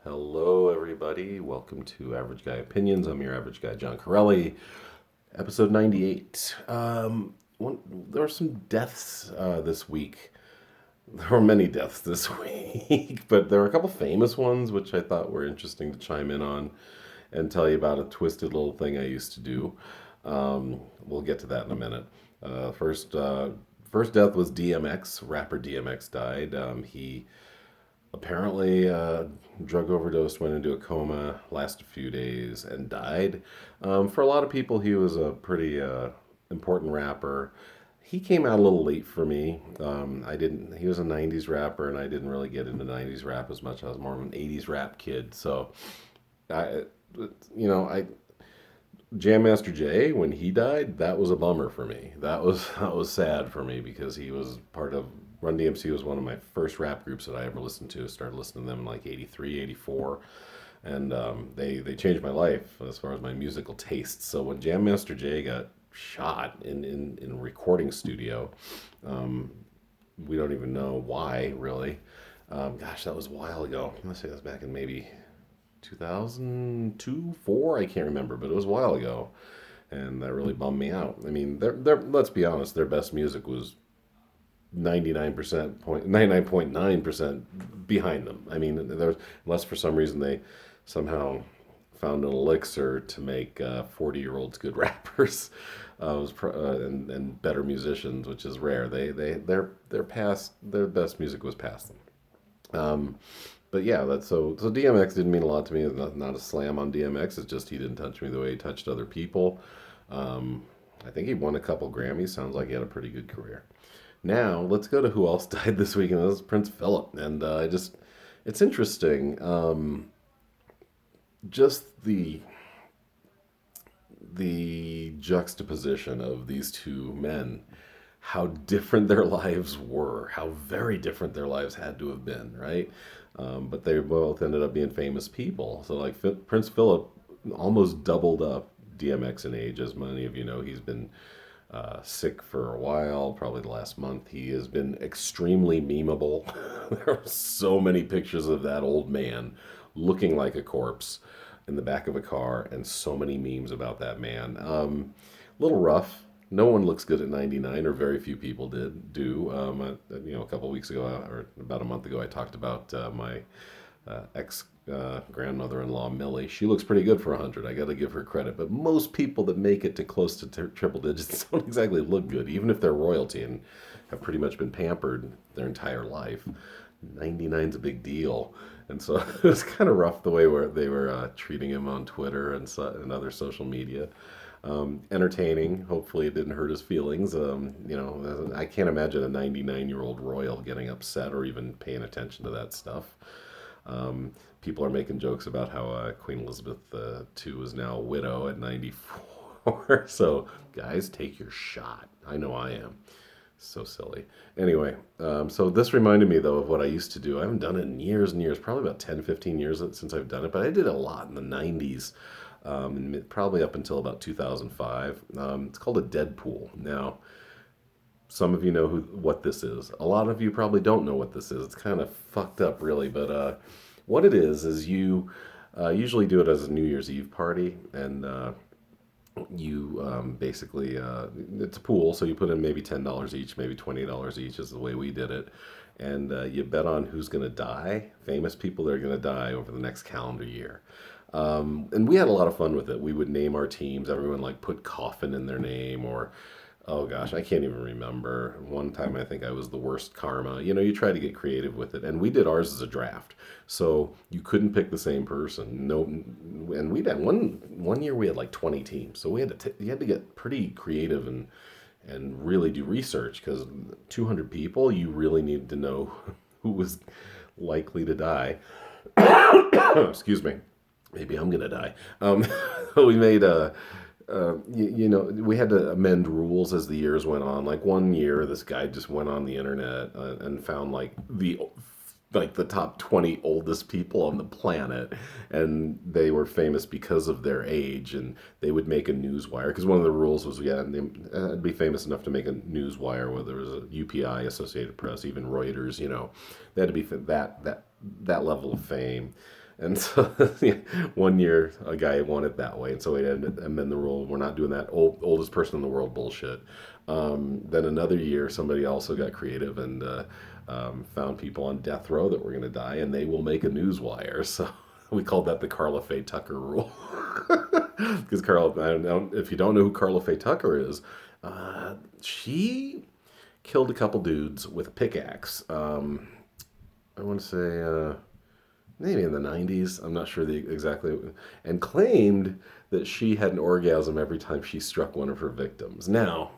Hello, everybody. Welcome to Average Guy Opinions. I'm your average guy, John Corelli. Episode 98. There were some deaths this week. There were many deaths this week, but there were a couple famous ones which I thought were interesting to chime in on and tell you about a twisted little thing I used to do. We'll get to that in a minute. First death was DMX. Rapper DMX died. He apparently drug overdosed, went into a coma, lasted a few days, and died. For a lot of people, he was a pretty important rapper. He came out a little late for me. I didn't. He was a '90s rapper, and I didn't really get into '90s rap as much. I was more of an '80s rap kid. So, I, I Jam Master Jay, when he died, that was a bummer for me. That was sad for me because he was part of Run DMC was one of my first rap groups that I ever listened to. Started listening to them in like '83, '84, and they changed my life as far as my musical tastes. So when Jam Master Jay got shot in a recording studio, um, we don't even know why really. Gosh, that was a while ago. Let's say that's back in maybe 2002, four. I can't remember, but it was a while ago, and that really bummed me out. I mean, let's be honest, their best music was 99.9% behind them. I mean, there's unless for some reason they somehow found an elixir to make 40-year-olds good rappers, and better musicians, which is rare. Their best music was past them. Um, but yeah, that's so DMX didn't mean a lot to me. It's not a slam on DMX. It's just he didn't touch me the way he touched other people. Um, I think he won a couple Grammys. Sounds like he had a pretty good career. Now let's go to who else died this week, and that was Prince Philip. And it's interesting, just the juxtaposition of these two men, how different their lives were, how very different their lives had to have been, right? But they both ended up being famous people. So like Prince Philip almost doubled up DMX in age, as many of you know. He's been sick for a while, probably the last month. He has been extremely memeable. There are so many pictures of that old man looking like a corpse in the back of a car, and so many memes about that man. A little rough. No one looks good at 99, or very few people do. A couple weeks ago, or about a month ago, I talked about my ex grandmother-in-law Millie. She looks pretty good for 100. I got to give her credit. But most people that make it to close to triple digits don't exactly look good, even if they're royalty and have pretty much been pampered their entire life. 99's a big deal. And so it was kind of rough the way where they were treating him on Twitter and other social media. Entertaining. Hopefully, it didn't hurt his feelings. I can't imagine a 99-year-old royal getting upset or even paying attention to that stuff. People are making jokes about how Queen Elizabeth II is now a widow at 94. So, guys, take your shot. I know I am. So silly. Anyway, so this reminded me, though, of what I used to do. I haven't done it in years and years, probably about 10, 15 years since I've done it, but I did it a lot in the '90s, and probably up until about 2005. It's called a Deadpool. Now, some of you know what this is. A lot of you probably don't know what this is. It's kind of fucked up, really. But what it is you usually do it as a New Year's Eve party, and you basically it's a pool, so you put in maybe $10 each, maybe $20 each is the way we did it, and you bet on who's going to die, famous people that are going to die over the next calendar year. And we had a lot of fun with it. We would name our teams. Everyone like put coffin in their name, or oh gosh, I can't even remember. One time I think I was the worst karma. You try to get creative with it. And we did ours as a draft. So you couldn't pick the same person. No, and we had one year we had like 20 teams. So you had to get pretty creative and really do research, because 200 people, you really needed to know who was likely to die. Excuse me. Maybe I'm gonna die. We made we had to amend rules as the years went on. Like one year, this guy just went on the internet and found like the top 20 oldest people on the planet, and they were famous because of their age, and they would make a news wire, because one of the rules was they had to be famous enough to make a news wire, whether it was a UPI, Associated Press, even Reuters. They had to be that level of fame. And so one year a guy won it that way, and so we had to amend the rule. We're not doing that oldest person in the world bullshit. Then another year, somebody also got creative and found people on death row that were going to die, and they will make a news wire. So we called that the Carla Faye Tucker rule. Because Carla, I don't know if you don't know who Carla Faye Tucker is. She killed a couple dudes with a pickaxe. I want to say maybe in the 90s. I'm not sure the exactly, and claimed that she had an orgasm every time she struck one of her victims. Now,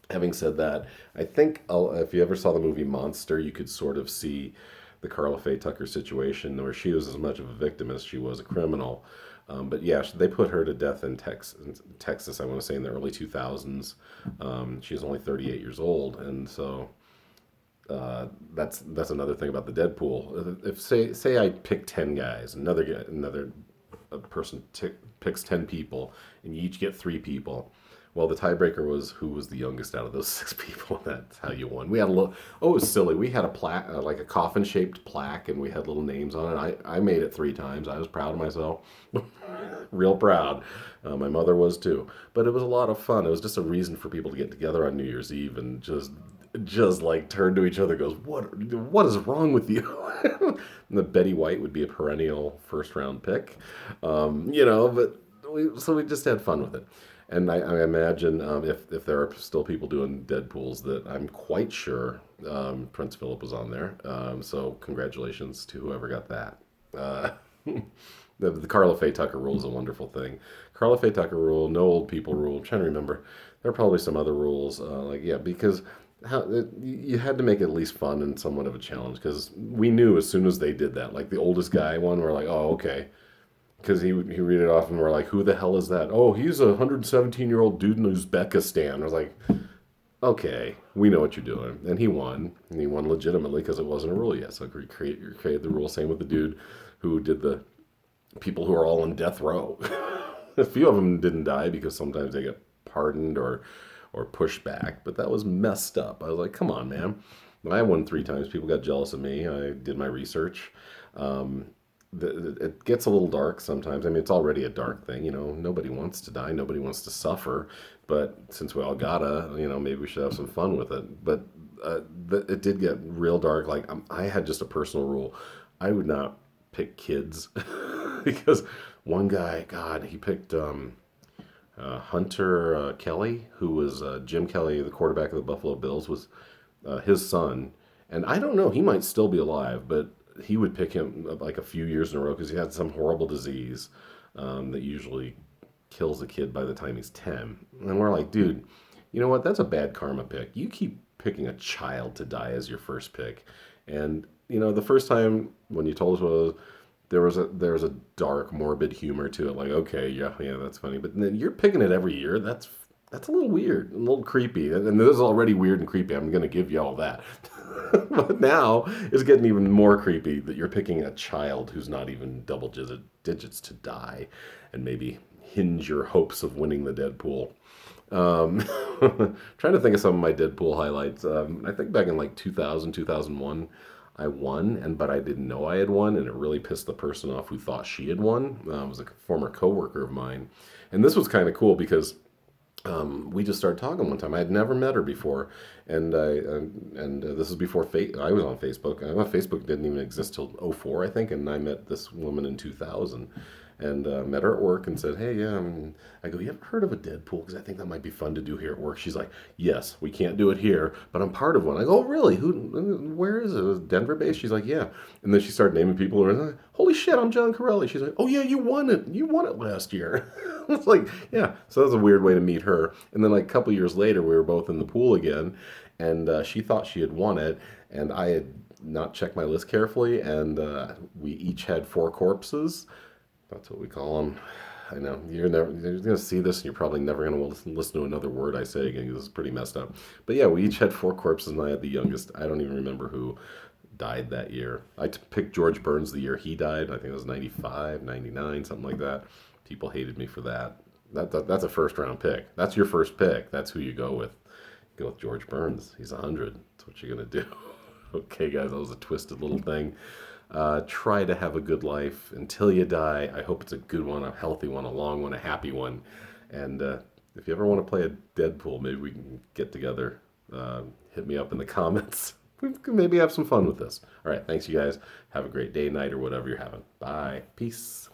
having said that, I think if you ever saw the movie Monster, you could sort of see the Carla Faye Tucker situation where she was as much of a victim as she was a criminal. But yeah, they put her to death in Texas, I want to say in the early 2000s. She was only 38 years old. And so that's another thing about the Deadpool. If say I pick 10 guys, another person picks 10 people, and you each get 3 people. Well, the tiebreaker was who was the youngest out of those 6 people. That's how you won. We had a little. Oh, it was silly. We had a plaque, like a coffin-shaped plaque, and we had little names on it. I made it 3 times. I was proud of myself, real proud. My mother was too. But it was a lot of fun. It was just a reason for people to get together on New Year's Eve and just like turn to each other, goes, what is wrong with you? And the Betty White would be a perennial first round pick, but we just had fun with it. And I imagine if there are still people doing Deadpools, that I'm quite sure Prince Philip was on there. So congratulations to whoever got that. The Carla Faye Tucker rule is a wonderful thing. Carla Faye Tucker rule, no old people rule. I'm trying to remember. There are probably some other rules, because you had to make it at least fun and somewhat of a challenge. Because we knew as soon as they did that, like the oldest guy one, we're like, oh, okay. Because he read it off and we're like, who the hell is that? Oh, he's a 117-year-old dude in Uzbekistan. I was like, okay, we know what you're doing. And he won. And he won legitimately because it wasn't a rule yet. So you created the rule. Same with the dude who did the people who are all on death row. A few of them didn't die because sometimes they get pardoned or pushed back. But that was messed up. I was like, come on, man. I won 3 times. People got jealous of me. I did my research. It gets a little dark sometimes. I mean, it's already a dark thing. Nobody wants to die. Nobody wants to suffer. But since we all gotta, maybe we should have some fun with it. But it did get real dark. Like, I had just a personal rule. I would not pick kids because one guy, God, he picked Hunter Kelly, who was Jim Kelly, the quarterback of the Buffalo Bills, was his son. And I don't know, he might still be alive, but he would pick him like a few years in a row because he had some horrible disease that usually kills a kid by the time he's 10. And we're like, dude, you know what? That's a bad karma pick. You keep picking a child to die as your first pick. And, the first time when you told us what it was, there was a dark, morbid humor to it. Like, okay, yeah, that's funny. But then you're picking it every year. That's a little weird, a little creepy. And this is already weird and creepy. I'm going to give you all that. But now it's getting even more creepy that you're picking a child who's not even double digits to die and maybe hinge your hopes of winning the Deadpool. Trying to think of some of my Deadpool highlights. I think back in like 2000, 2001, I won, but I didn't know I had won, and it really pissed the person off who thought she had won. It was a former coworker of mine. And this was kind of cool because we just started talking one time. I had never met her before, and this is before I was on Facebook. Facebook didn't even exist till '04, I think, and I met this woman in 2000, and met her at work and said, "Hey, yeah." I go, "You ever heard of a Deadpool? Because I think that might be fun to do here at work." She's like, "Yes, we can't do it here, but I'm part of one." I go, "Oh, really? Where is it? Was it Denver based?" She's like, "Yeah." And then she started naming people, and I was like, "Holy shit, I'm John Corelli." She's like, "Oh yeah, you won it. You won it last year." It's like, yeah. So that was a weird way to meet her. And then like a couple years later, we were both in the pool again, and she thought she had won it, and I had not checked my list carefully, and we each had 4 corpses. That's what we call them. I know you're going to see this, and you're probably never going to listen to another word I say again because it's pretty messed up. But yeah, we each had 4 corpses, and I had the youngest. I don't even remember who died that year. I picked George Burns the year he died. I think it was 95, 99, something like that. People hated me for that. That's a first round pick. That's your first pick. That's who you go with. You go with George Burns. He's 100. That's what you're going to do. Okay, guys, that was a twisted little thing. Try to have a good life until you die. I hope it's a good one, a healthy one, a long one, a happy one. And if you ever want to play a Deadpool, maybe we can get together. Hit me up in the comments. We can maybe have some fun with this. All right, thanks, you guys. Have a great day, night, or whatever you're having. Bye. Peace.